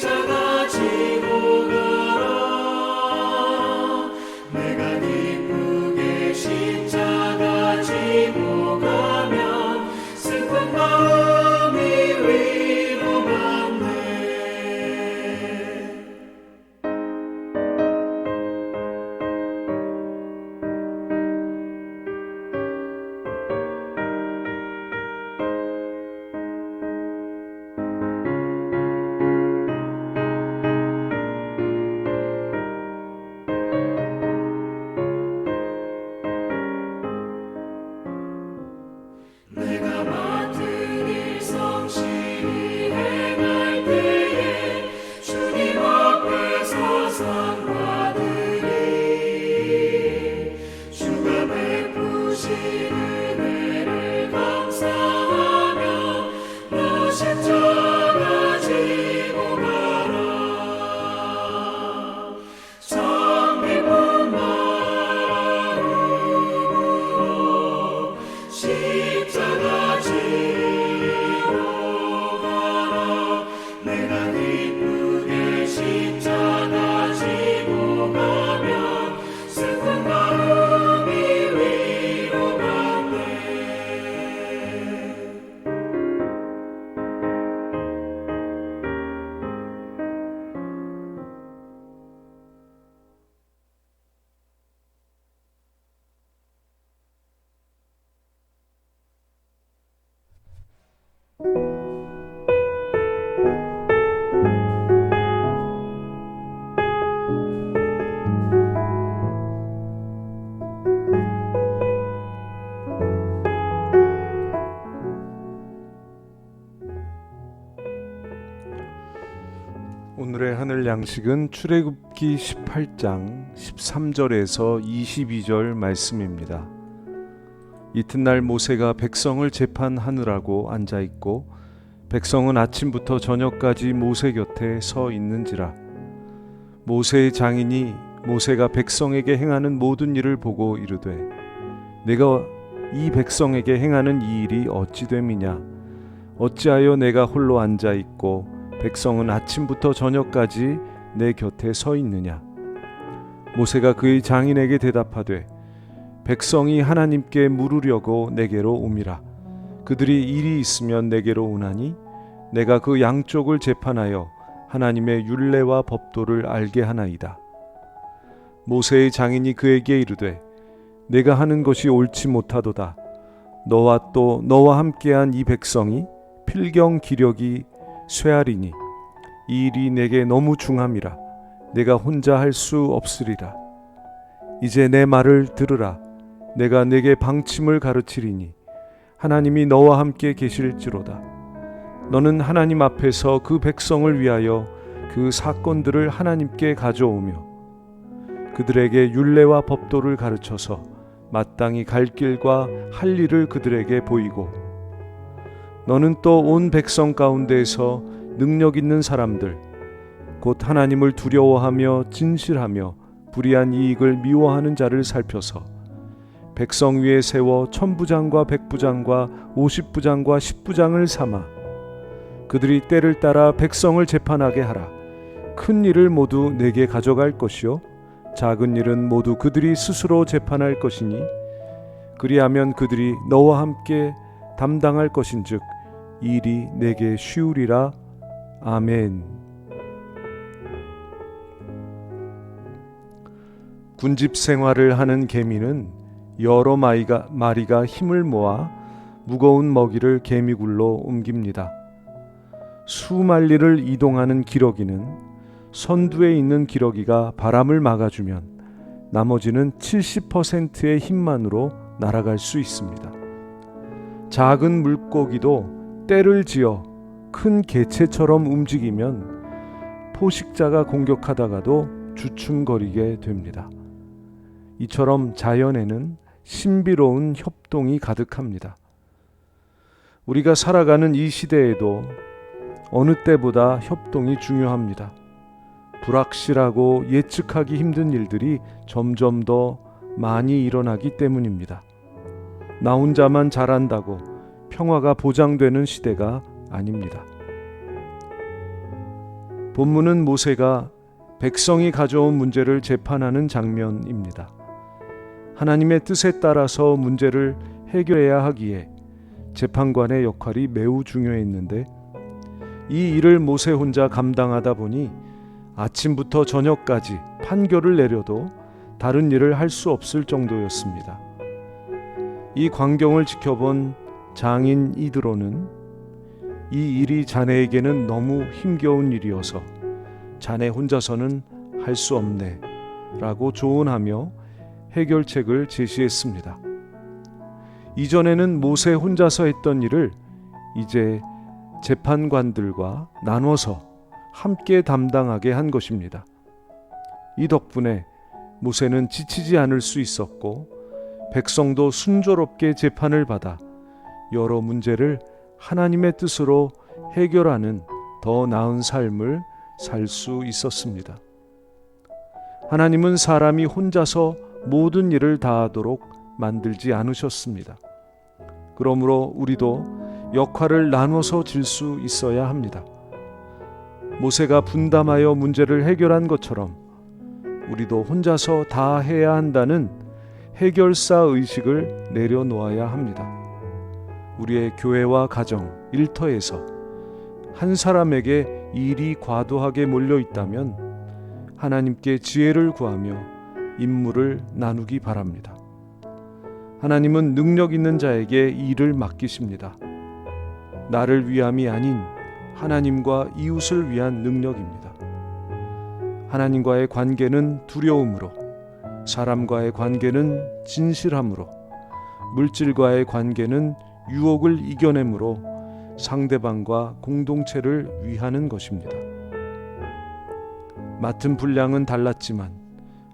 십자가 지고 가라. 내가 기쁘게 십자가 지고 가면 슬픈 마음이 위로받네. 내가 맡은 일 성실히 행할 때에 주님 앞에 상 받으리. 주가 베푸신 은혜를 감사하며 너 십자가 지고 가라. 참 기쁜 마음으로 십자가 지고 가라. 내가 기쁘게 십자가 지고 가면 슬픈 마음이 위로받네. 오늘의 하늘 양식은 출애굽기 18장 13절에서 22절 말씀입니다. 이튿날 모세가 백성을 재판하느라고 앉아있고 백성은 아침부터 저녁까지 모세 곁에 서 있는지라. 모세의 장인이 모세가 백성에게 행하는 모든 일을 보고 이르되 내가 이 백성에게 행하는 이 일이 어찌 됨이냐. 어찌하여 내가 홀로 앉아있고 백성은 아침부터 저녁까지 내 곁에 서 있느냐. 모세가 그의 장인에게 대답하되 백성이 하나님께 물으려고 내게로 옴이라. 그들이 일이 있으면 내게로 오나니 내가 그 양쪽을 재판하여 하나님의 율례와 법도를 알게 하나이다. 모세의 장인이 그에게 이르되 내가 하는 것이 옳지 못하도다. 너와 또 너와 함께한 이 백성이 필경 기력이 쇠하리니 이 일이 내게 너무 중함이라. 내가 혼자 할 수 없으리라. 이제 내 말을 들으라. 내가 내게 방침을 가르치리니 하나님이 너와 함께 계실지로다. 너는 하나님 앞에서 그 백성을 위하여 그 사건들을 하나님께 가져오며 그들에게 율례와 법도를 가르쳐서 마땅히 갈 길과 할 일을 그들에게 보이고 너는 또 온 백성 가운데에서 능력 있는 사람들 곧 하나님을 두려워하며 진실하며 불의한 이익을 미워하는 자를 살펴서 백성 위에 세워 1000부장과 100부장과 50부장과 10부장을 삼아 그들이 때를 따라 백성을 재판하게 하라. 큰 일을 모두 내게 가져갈 것이요 작은 일은 모두 그들이 스스로 재판할 것이니 그리하면 그들이 너와 함께 담당할 것인즉 이 일이 내게 쉬우리라. 아멘. 군집 생활을 하는 개미는 여러 마리가 힘을 모아 무거운 먹이를 개미굴로 옮깁니다. 수만리를 이동하는 기러기는 선두에 있는 기러기가 바람을 막아주면 나머지는 70%의 힘만으로 날아갈 수 있습니다. 작은 물고기도 떼를 지어 큰 개체처럼 움직이면 포식자가 공격하다가도 주춤거리게 됩니다. 이처럼 자연에는 신비로운 협동이 가득합니다. 우리가 살아가는 이 시대에도 어느 때보다 협동이 중요합니다. 불확실하고 예측하기 힘든 일들이 점점 더 많이 일어나기 때문입니다. 나 혼자만 잘한다고 평화가 보장되는 시대가 아닙니다. 본문은 모세가 백성이 가져온 문제를 재판하는 장면입니다. 하나님의 뜻에 따라서 문제를 해결해야 하기에 재판관의 역할이 매우 중요했는데 이 일을 모세 혼자 감당하다 보니 아침부터 저녁까지 판결을 내려도 다른 일을 할 수 없을 정도였습니다. 이 광경을 지켜본 장인 이드로는 이 일이 자네에게는 너무 힘겨운 일이어서 자네 혼자서는 할 수 없네 라고 조언하며 해결책을 제시했습니다. 이전에는 모세 혼자서 했던 일을 이제 재판관들과 나눠서 함께 담당하게 한 것입니다. 이 덕분에 모세는 지치지 않을 수 있었고 백성도 순조롭게 재판을 받아 여러 문제를 하나님의 뜻으로 해결하는 더 나은 삶을 살 수 있었습니다. 하나님은 사람이 혼자서 모든 일을 다하도록 만들지 않으셨습니다. 그러므로 우리도 역할을 나눠서 질 수 있어야 합니다. 모세가 분담하여 문제를 해결한 것처럼 우리도 혼자서 다 해야 한다는 해결사 의식을 내려놓아야 합니다. 우리의 교회와 가정, 일터에서 한 사람에게 일이 과도하게 몰려 있다면 하나님께 지혜를 구하며 임무를 나누기 바랍니다. 하나님은 능력 있는 자에게 일을 맡기십니다. 나를 위함이 아닌 하나님과 이웃을 위한 능력입니다. 하나님과의 관계는 두려움으로, 사람과의 관계는 진실함으로, 물질과의 관계는 유혹을 이겨내므로 상대방과 공동체를 위하는 것입니다. 맡은 분량은 달랐지만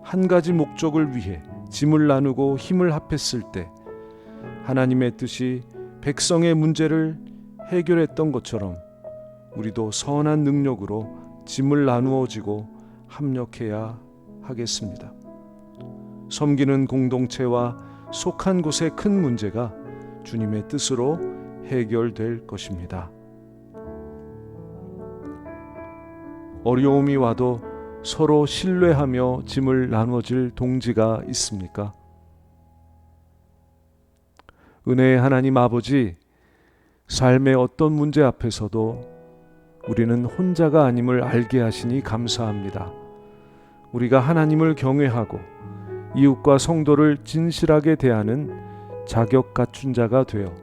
한 가지 목적을 위해 짐을 나누고 힘을 합했을 때 하나님의 뜻이 백성의 문제를 해결했던 것처럼 우리도 선한 능력으로 짐을 나누어 지고 합력해야 하겠습니다. 섬기는 공동체와 속한 곳의 큰 문제가 주님의 뜻으로 해결될 것입니다. 어려움이 와도 서로 신뢰하며 짐을 나눠질 동지가 있습니까? 은혜의 하나님 아버지, 삶의 어떤 문제 앞에서도 우리는 혼자가 아님을 알게 하시니 감사합니다. 우리가 하나님을 경외하고 이웃과 성도를 진실하게 대하는 자격 갖춘 자가 되어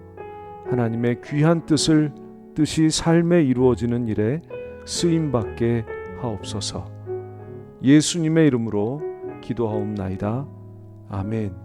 하나님의 귀한 뜻이 삶에 이루어지는 일에 쓰임받게 하옵소서. 예수님의 이름으로 기도하옵나이다. 아멘.